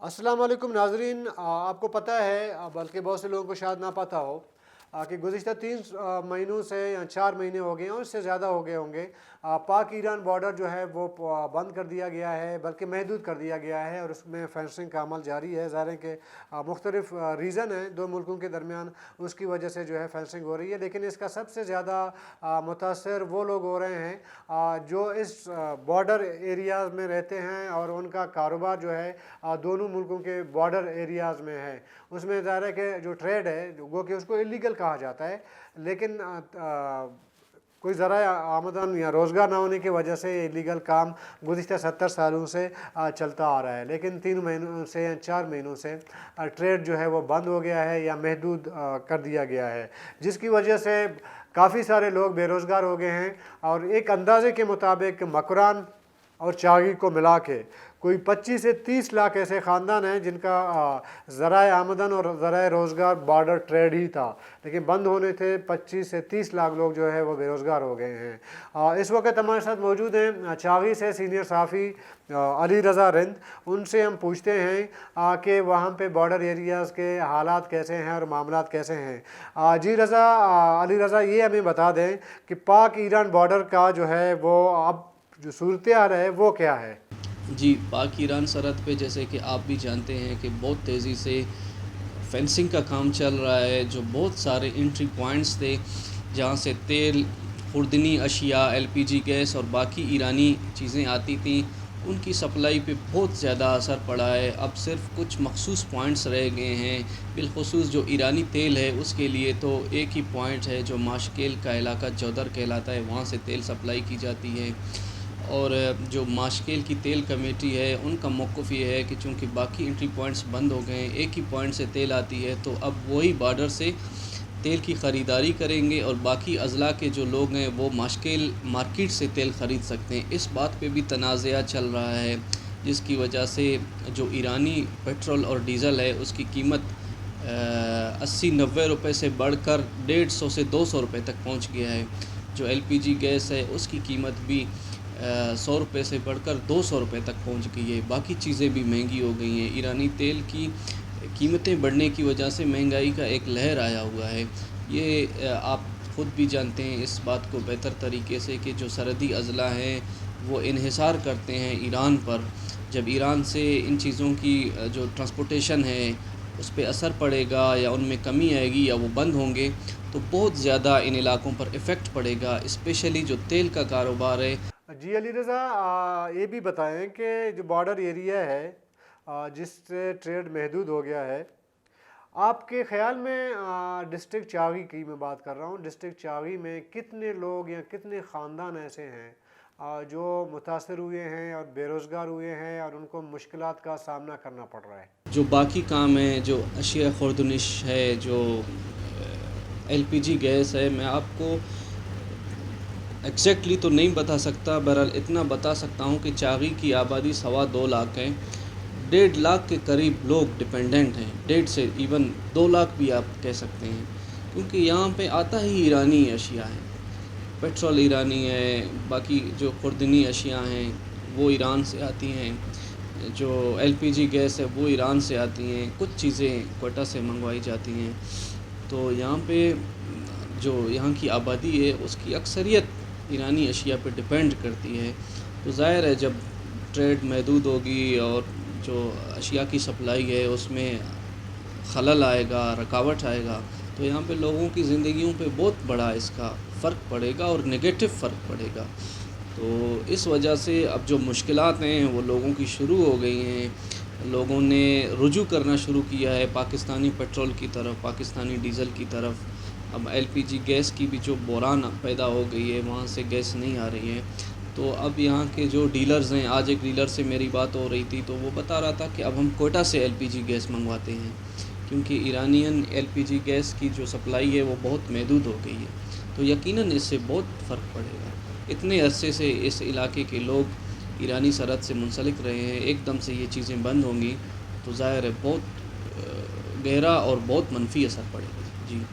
अस्सलाम वालेकुम नाजरीन, आपको पता है बल्कि बहुत से लोगों को शायद ना पता हो कि गुज़िश्ता 3 महीनों से या 4 महीने हो गए हैं और इससे ज़्यादा हो गए होंगे। पाक ईरान बॉर्डर जो है वो बंद कर दिया गया है, बल्कि महदूद कर दिया गया है और उसमें फेंसिंग का अमल जारी है। ज़ाहिर है कि मुख्तलिफ रीज़न है दो मुल्कों के दरमियान, उसकी वजह से जो है फेंसिंग हो रही है। लेकिन इसका सबसे ज़्यादा मुतासर वो लोग हो रहे हैं जो इस बॉर्डर एरियाज़ में रहते हैं और उनका कारोबार जो है दोनों मुल्कों के बॉर्डर एरियाज़ में है। उसमें ज़ाहिर है कि जो ट्रेड है वो कि उसको इलीगल कहा जाता है, लेकिन कोई ज़रा आमदन या रोज़गार ना होने की वजह से ये इलीगल काम गुज़िश्ता 70 सालों से चलता आ रहा है। लेकिन 3 महीनों से या 4 महीनों से ट्रेड जो है वो बंद हो गया है या महदूद कर दिया गया है, जिसकी वजह से काफ़ी सारे लोग बेरोज़गार हो गए हैं। और एक अंदाज़े के मुताबिक मकरान और चागी को मिला के कोई 25 से 30 लाख ऐसे ख़ानदान हैं जिनका ज़राए आमदन और ज़राए रोज़गार बॉर्डर ट्रेड ही था, लेकिन बंद होने थे 25 से 30 लाख लोग जो है वो बेरोज़गार हो गए हैं। इस वक्त हमारे साथ मौजूद हैं चागी से सीनियर सहाफ़ी अली रज़ा रिंद। उनसे हम पूछते हैं कि वहाँ पे बॉर्डर एरियाज़ के हालात कैसे हैं और मामलात कैसे हैं। जी रज़ा, अली रज़ा, ये हमें बता दें कि पाक ईरान बॉर्डर का जो है वो अब जो सूरत हाल है वो क्या है? जी, पाक ईरान सरहद पे जैसे कि आप भी जानते हैं कि बहुत तेज़ी से फेंसिंग का काम चल रहा है। जो बहुत सारे एंट्री पॉइंट्स थे जहाँ से तेल, खुर्दनी अशिया, एलपीजी गैस और बाकी ईरानी चीज़ें आती थीं, उनकी सप्लाई पे बहुत ज़्यादा असर पड़ा है। अब सिर्फ कुछ मखसूस पॉइंट्स रह गए हैं, बिलखुसूस जो ईरानी तेल है उसके लिए तो एक ही पॉइंट है जो माशकेल का इलाका चौधर कहलाता है, वहाँ से तेल सप्लाई की जाती है। और जो माशकेल की तेल कमेटी है उनका मौक़िफ़ ये है कि चूँकि बाकी एंट्री पॉइंट्स बंद हो गए हैं, एक ही पॉइंट से तेल आती है, तो अब वही बॉर्डर से तेल की ख़रीदारी करेंगे और बाकी अज़ला के जो लोग हैं वो माशकेल मार्केट से तेल ख़रीद सकते हैं। इस बात पे भी तनाज़ा चल रहा है, जिसकी वजह से जो ईरानी पेट्रोल और डीज़ल है उसकी कीमत 80-90 रुपये से बढ़कर 150 से 200 रुपये तक पहुँच गया है। जो एलपीजी गैस है उसकी कीमत भी 100 रुपये से बढ़कर 200 रुपये तक पहुंच गई है। बाकी चीज़ें भी महंगी हो गई हैं। ईरानी तेल की कीमतें बढ़ने की वजह से महंगाई का एक लहर आया हुआ है। ये आप ख़ुद भी जानते हैं इस बात को बेहतर तरीके से कि जो सरहदी अज़ला हैं वो इन्हिसार करते हैं ईरान पर। जब ईरान से इन चीज़ों की जो ट्रांसपोर्टेशन है उस पे असर पड़ेगा या उनमें कमी आएगी या वो बंद होंगे, तो बहुत ज़्यादा इन इलाक़ों पर इफ़ेक्ट पड़ेगा, स्पेशली जो तेल का कारोबार है। जी अली रज़ा, ये भी बताएं कि जो बॉर्डर एरिया है जिससे ट्रेड महदूद हो गया है, आपके ख़्याल में डिस्ट्रिक्ट चावी की मैं बात कर रहा हूँ, डिस्ट्रिक्ट चावी में कितने लोग या कितने ख़ानदान ऐसे हैं जो मुतासर हुए हैं और बेरोज़गार हुए हैं और उनको मुश्किलात का सामना करना पड़ रहा है? जो बाकी काम हैं, जो अशिया खुर्दनिश है, जो एलपीजी गैस है, मैं आपको एग्जैक्टली तो नहीं बता सकता, बहरहाल इतना बता सकता हूँ कि चागी की आबादी 2.25 लाख है। 1.5 लाख के करीब लोग डिपेंडेंट हैं, 1.5 से इवन 2 लाख भी आप कह सकते हैं, क्योंकि यहाँ पे आता ही ईरानी अशिया है। पेट्रोल ईरानी है, बाकी जो खुर्दनी अशिया हैं वो ईरान से आती हैं, जो एलपीजी गैस है वो ईरान से आती हैं, कुछ चीज़ें क्वेटा से मंगवाई जाती हैं। तो यहाँ पे जो यहाँ की आबादी है उसकी अक्सरियत ईरानी अशिया पे डिपेंड करती है। तो ज़ाहिर है जब ट्रेड महदूद होगी और जो अशिया की सप्लाई है उसमें खलल आएगा, रुकावट आएगा, तो यहाँ पे लोगों की ज़िंदगियों पे बहुत बड़ा इसका फ़र्क पड़ेगा और नेगेटिव फ़र्क पड़ेगा। तो इस वजह से अब जो मुश्किलात हैं वो लोगों की शुरू हो गई हैं। लोगों ने रुजू करना शुरू किया है पाकिस्तानी पेट्रोल की तरफ, पाकिस्तानी डीज़ल की तरफ। अब एलपीजी गैस की भी जो बहरान पैदा हो गई है, वहाँ से गैस नहीं आ रही है। तो अब यहाँ के जो डीलर्स हैं, आज एक डीलर से मेरी बात हो रही थी तो वो बता रहा था कि अब हम क्वेटा से एलपीजी गैस मंगवाते हैं, क्योंकि ईरानियन एलपीजी गैस की जो सप्लाई है वो बहुत महदूद हो गई है। तो यकीनन इससे बहुत फ़र्क पड़ेगा। इतने अरसे से इस इलाके के लोग ईरानी सरहद से मुंसलिक रहे हैं, एकदम से ये चीज़ें बंद होंगी तो ज़ाहिर है बहुत गहरा और बहुत मनफी असर पड़ेगा। जी।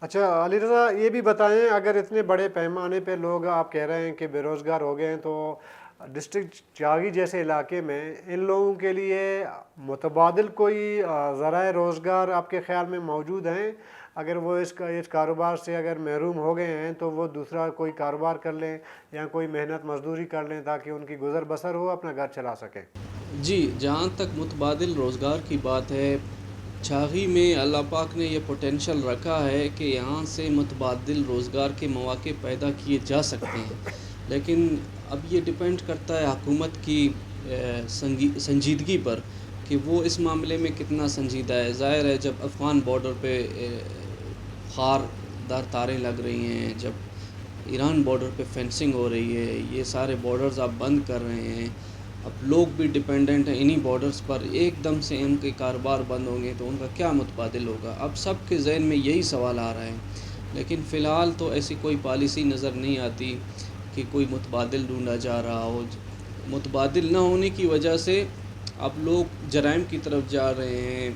अच्छा अली रज़ा, ये भी बताएं, अगर इतने बड़े पैमाने पे लोग आप कह रहे हैं कि बेरोज़गार हो गए हैं, तो ڈسٹرکٹ چاغی جیسے علاقے میں ان لوگوں کے لیے متبادل کوئی ذرائع روزگار آپ کے خیال میں موجود ہیں؟ اگر وہ اس کاروبار سے اگر محروم ہو گئے ہیں تو وہ دوسرا کوئی کاروبار کر لیں یا کوئی محنت مزدوری کر لیں تاکہ ان کی گزر بسر ہو، اپنا گھر چلا سکیں۔ جی، جہاں تک متبادل روزگار کی بات ہے، چھاغی میں اللہ پاک نے یہ پوٹینشل رکھا ہے کہ یہاں سے متبادل روزگار کے مواقع پیدا کیے جا سکتے ہیں، لیکن اب یہ ڈیپینڈ کرتا ہے حکومت کی سنجیدگی پر کہ وہ اس معاملے میں کتنا سنجیدہ ہے۔ ظاہر ہے جب افغان بارڈر پہ خار دار تاریں لگ رہی ہیں، جب ایران بارڈر پہ فینسنگ ہو رہی ہے، یہ سارے بارڈرز آپ بند کر رہے ہیں، اب لوگ بھی ڈیپینڈنٹ ہیں انہی بارڈرز پر، ایک دم سے ان کے کاروبار بند ہوں گے تو ان کا کیا متبادل ہوگا؟ اب سب کے ذہن میں یہی سوال آ رہا ہے، لیکن فی الحال تو ایسی کوئی پالیسی نظر نہیں آتی کہ کوئی متبادل ڈھونڈا جا رہا ہو۔ متبادل نہ ہونے کی وجہ سے اب لوگ جرائم کی طرف جا رہے ہیں،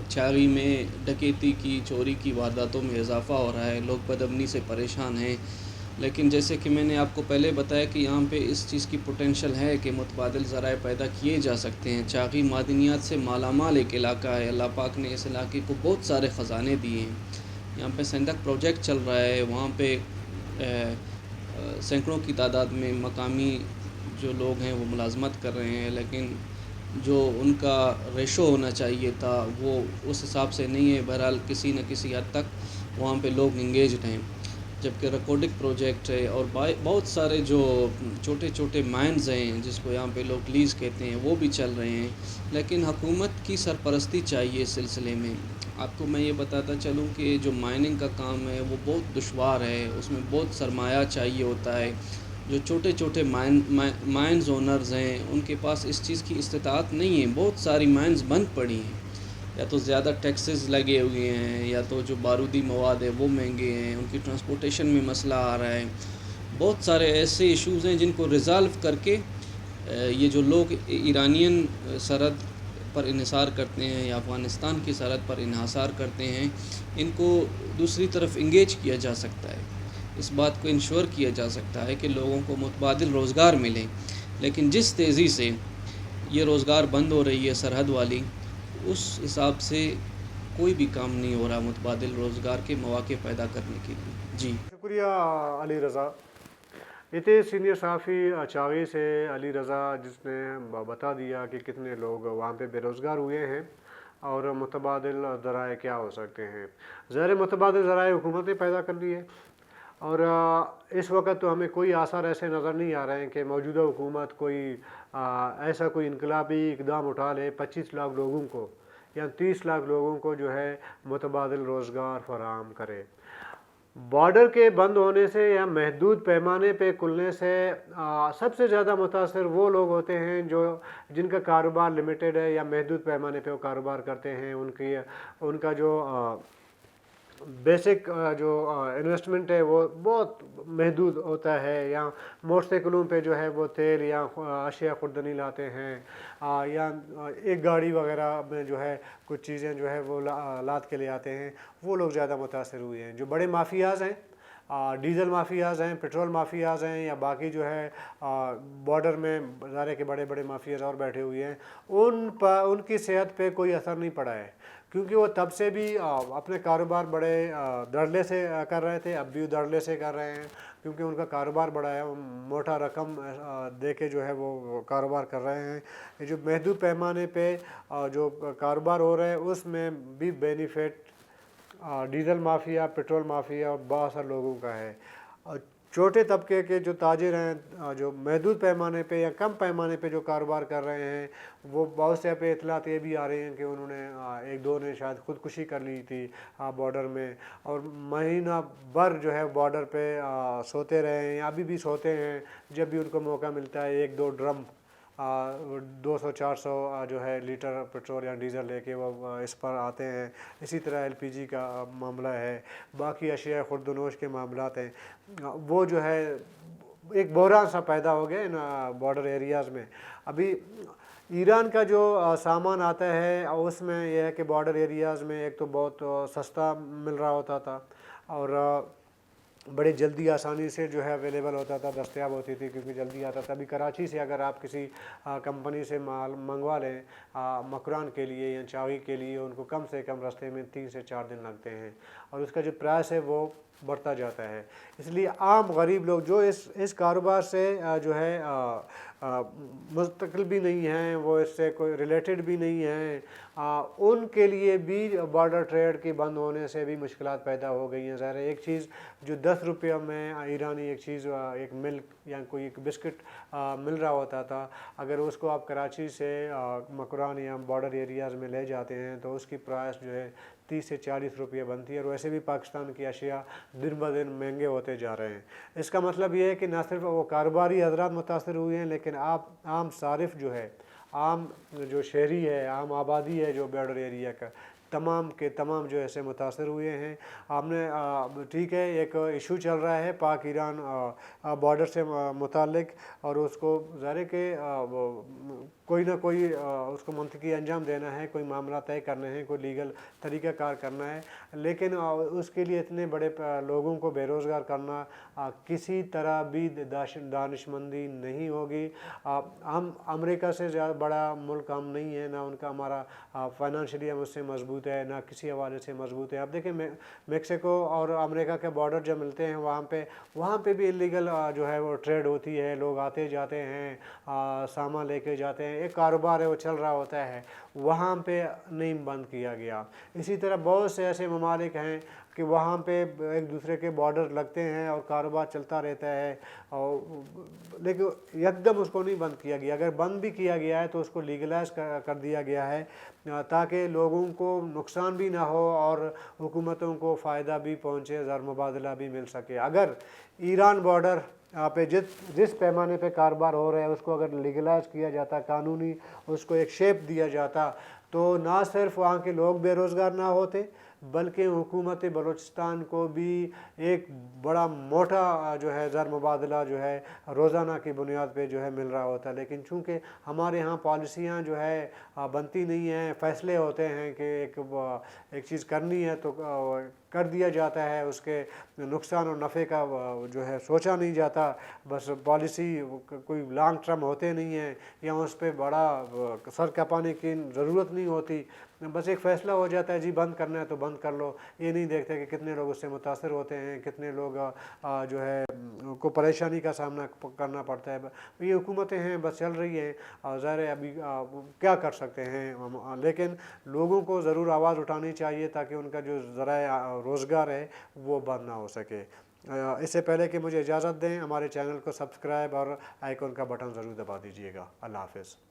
چھاغی میں ڈکیتی کی، چوری کی وارداتوں میں اضافہ ہو رہا ہے، لوگ بدامنی سے پریشان ہیں، لیکن جیسے کہ میں نے آپ کو پہلے بتایا کہ یہاں پہ اس چیز کی پوٹینشل ہے کہ متبادل ذرائع پیدا کیے جا سکتے ہیں۔ چھاغی معدنیات سے مالا مال ایک علاقہ ہے، اللہ پاک نے اس علاقے کو بہت سارے خزانے دیے ہیں۔ یہاں پہ سندک پروجیکٹ چل رہا ہے، وہاں پہ سینکڑوں کی تعداد میں مقامی جو لوگ ہیں وہ ملازمت کر رہے ہیں، لیکن جو ان کا ریشو ہونا چاہیے تھا وہ اس حساب سے نہیں ہے۔ بہرحال کسی نہ کسی حد تک وہاں پہ لوگ انگیجڈ ہیں، جبکہ ریکارڈک پروجیکٹ ہے اور بہت سارے جو چھوٹے چھوٹے مائنز ہیں جس کو یہاں پہ لوگ لیز کہتے ہیں وہ بھی چل رہے ہیں، لیکن حکومت کی سرپرستی چاہیے اس سلسلے میں۔ آپ کو میں یہ بتاتا چلوں کہ جو مائننگ کا کام ہے وہ بہت دشوار ہے، اس میں بہت سرمایہ چاہیے ہوتا ہے۔ جو چھوٹے چھوٹے مائنز اونرز ہیں ان کے پاس اس چیز کی استطاعت نہیں ہے، بہت ساری مائنز بند پڑی ہیں، یا تو زیادہ ٹیکسز لگے ہوئے ہیں یا تو جو بارودی مواد ہے وہ مہنگے ہیں، ان کی ٹرانسپورٹیشن میں مسئلہ آ رہا ہے۔ بہت سارے ایسے ایشوز ہیں جن کو ریزالو کر کے یہ جو لوگ ایرانین سرحد پر انحصار کرتے ہیں یا افغانستان کی سرحد پر انحصار کرتے ہیں، ان کو دوسری طرف انگیج کیا جا سکتا ہے، اس بات کو انشور کیا جا سکتا ہے کہ لوگوں کو متبادل روزگار ملے، لیکن جس تیزی سے یہ روزگار بند ہو رہی ہے سرحد والی، اس حساب سے کوئی بھی کام نہیں ہو رہا متبادل روزگار کے مواقع پیدا کرنے کے لیے۔ جی شکریہ علی رضا۔ یہ تھے سینئر صحافی چاغی سے علی رضا، جس نے بتا دیا کہ کتنے لوگ وہاں پہ بے روزگار ہوئے ہیں اور متبادل ذرائع کیا ہو سکتے ہیں۔ ظاہر متبادل ذرائع حکومت نے پیدا کر دی ہے، اور اس وقت تو ہمیں کوئی آثار ایسے نظر نہیں آ رہے ہیں کہ موجودہ حکومت کوئی ایسا کوئی انقلابی اقدام اٹھا لے 25 لاکھ لوگوں کو یا 30 لاکھ لوگوں کو جو ہے متبادل روزگار فراہم کرے۔ بارڈر کے بند ہونے سے یا محدود پیمانے پہ کھلنے سے سب سے زیادہ متاثر وہ لوگ ہوتے ہیں جن کا کاروبار لمیٹڈ ہے یا محدود پیمانے پہ وہ کاروبار کرتے ہیں، ان کا جو بیسک جو انویسٹمنٹ ہے وہ بہت محدود ہوتا ہے، یا موٹر سائیکلوں پہ جو ہے وہ تیل یا اشیاء خوردنی لاتے ہیں، یا ایک گاڑی وغیرہ میں جو ہے کچھ چیزیں جو ہے وہ لاد کے لے آتے ہیں، وہ لوگ زیادہ متاثر ہوئے ہیں۔ جو بڑے مافیاز ہیں، ڈیزل مافیاز ہیں، پیٹرول مافیاز ہیں، یا باقی جو ہے بارڈر میں ظاہر کے بڑے بڑے مافیاز اور بیٹھے ہوئے ہیں، ان کی صحت پہ کوئی اثر نہیں پڑا ہے، کیونکہ وہ تب سے بھی اپنے کاروبار بڑے دھڑلے سے کر رہے تھے، اب بھی دھڑلے سے کر رہے ہیں، کیونکہ ان کا کاروبار بڑا ہے، موٹا رقم دے کے جو ہے وہ کاروبار کر رہے ہیں۔ یہ جو محدود پیمانے پہ جو کاروبار ہو رہا ہے اس میں بھی benefit diesel mafia, petrol mafia اور بہت سارے لوگوں کا ہے۔ چھوٹے طبقے کے جو تاجر ہیں، جو محدود پیمانے پہ یا کم پیمانے پہ جو کاروبار کر رہے ہیں، وہ بہت سے پہ اطلاعات یہ بھی آ رہی ہیں کہ انہوں نے ایک دو نے شاید خودکشی کر لی تھی بارڈر میں، اور مہینہ بھر جو ہے بارڈر پہ سوتے رہے ہیں، یا ابھی بھی سوتے ہیں، جب بھی ان کو موقع ملتا ہے ایک دو ڈرم 200-400 جو ہے لیٹر پیٹرول یا ڈیزل لے کے وہ اس پر آتے ہیں۔ اسی طرح LPG کا معاملہ ہے، باقی اشیاء خورد و نوش کے معاملات ہیں، وہ جو ہے ایک بحران سا پیدا ہو گیا ان بارڈر ایریاز میں۔ ابھی ایران کا جو سامان آتا ہے اس میں یہ ہے کہ بارڈر ایریاز میں ایک تو بہت سستا مل رہا ہوتا تھا، اور बड़ी जल्दी आसानी से जो है अवेलेबल होता था, दस्तयाब होती थी, क्योंकि जल्दी आता था। अभी कराची से अगर आप किसी कंपनी से माल मंगवा लें मकरान के लिए या चावी के लिए, उनको कम से कम रास्ते में 3 से 4 दिन लगते हैं, और उसका जो प्राइस है वो बढ़ता जाता है। इसलिए आम गरीब लोग जो इस कारोबार से जो है मुस्तकिल भी नहीं हैं, वो इससे कोई रिलेटेड भी नहीं हैं, उनके लिए भी बॉर्डर ट्रेड के बंद होने से भी मुश्किलात पैदा हो गई हैं। ज़ाहिर है, एक चीज़ जो 10 रुपये में ईरानी एक चीज़ एक मिल्क या कोई एक बिस्किट मिल रहा होता था, अगर उसको आप कराची से मकरान या बॉर्डर एरियाज़ में ले जाते हैं तो उसकी प्राइस जो है 30 से 40 रुपये बनती है, और वैसे भी पाकिस्तान की अशिया दिन ब दिन महंगे होते जा रहे हैं। इसका मतलब ये है कि ना सिर्फ वो कारोबारी हजरात मुतासर हुए हैं, लेकिन आप आम सारिफ जो है, आम जो शहरी है, आम आबादी है जो बॉर्डर एरिया का, तमाम के तमाम जो ऐसे मुतासर हुए हैं। आपने ठीक है, एक इशू चल रहा है पाक ईरान बॉर्डर से मुतालिक, और उसको ज़ाहिर के कोई ना कोई उसको मंतकी अंजाम देना है, कोई मामला तय करने हैं, कोई लीगल तरीक़ाकार करना है, लेकिन उसके लिए इतने बड़े लोगों को बेरोज़गार करना किसी तरह भी दानिशमंदी नहीं होगी। हम अमेरिका से ज़्यादा बड़ा मुल्क हम नहीं है, ना उनका हमारा फाइनेंशियली हम उससे मजबूत है, ना किसी हवाले से मजबूत है। अब देखें मेक्सिको और अमेरिका के बॉर्डर जब मिलते हैं, वहाँ पे भी इलीगल जो है वो ट्रेड होती है, लोग आते जाते हैं, सामान लेके जाते हैं, एक कारोबार है वो चल रहा होता है, वहाँ पे नहीं बंद किया गया। इसी तरह बहुत से ऐसे ममालिक हैं कि वहाँ पे एक दूसरे के बॉर्डर लगते हैं और कारोबार चलता रहता है, और लेकिन एकदम उसको नहीं बंद किया गया। अगर बंद भी किया गया है तो उसको लीगलाइज कर दिया गया है, ताकि लोगों को नुकसान भी ना हो और हुकूमतों को फ़ायदा भी पहुँचे, ज़र मुबादला भी मिल सके। अगर ईरान बॉर्डर पे जिस पैमाने पे कारोबार हो रहा है उसको अगर लीगलाइज किया जाता, कानूनी उसको एक शेप दिया जाता, तो ना सिर्फ वहाँ के लोग बेरोज़गार ना होते, बल्कि हुकूमत बलूचिस्तान को भी एक बड़ा मोटा जो है ज़र मुबादला जो है रोज़ाना की बुनियाद पे जो है मिल रहा होता है। लेकिन चूँकि हमारे यहाँ पॉलिसियाँ जो है बनती नहीं हैं, फ़ैसले होते हैं कि एक चीज़ करनी है तो कर दिया जाता है, उसके नुकसान और नफ़े का जो है सोचा नहीं जाता, बस पॉलिसी कोई लॉन्ग टर्म होते नहीं हैं, या उस पर बड़ा सर कपाने की ज़रूरत नहीं होती, बस एक फ़ैसला हो जाता है जी बंद करना है तो बंद कर लो। ये नहीं देखते कि कितने लोग उससे मुतासर होते हैं, कितने लोग जो है को परेशानी का सामना करना पड़ता है। ये हुकूमतें हैं, बस चल रही हैं, और ज़ाहिर है अभी क्या कर सकते हैं, लेकिन लोगों को ज़रूर आवाज़ उठानी चाहिए ताकि उनका जो ज़राए रोज़गार है वो बंद ना हो सके। इससे पहले कि मुझे इजाज़त दें, हमारे चैनल को सब्सक्राइब और आइकॉन का बटन ज़रूर दबा दीजिएगा। अल्लाह हाफ़िज़।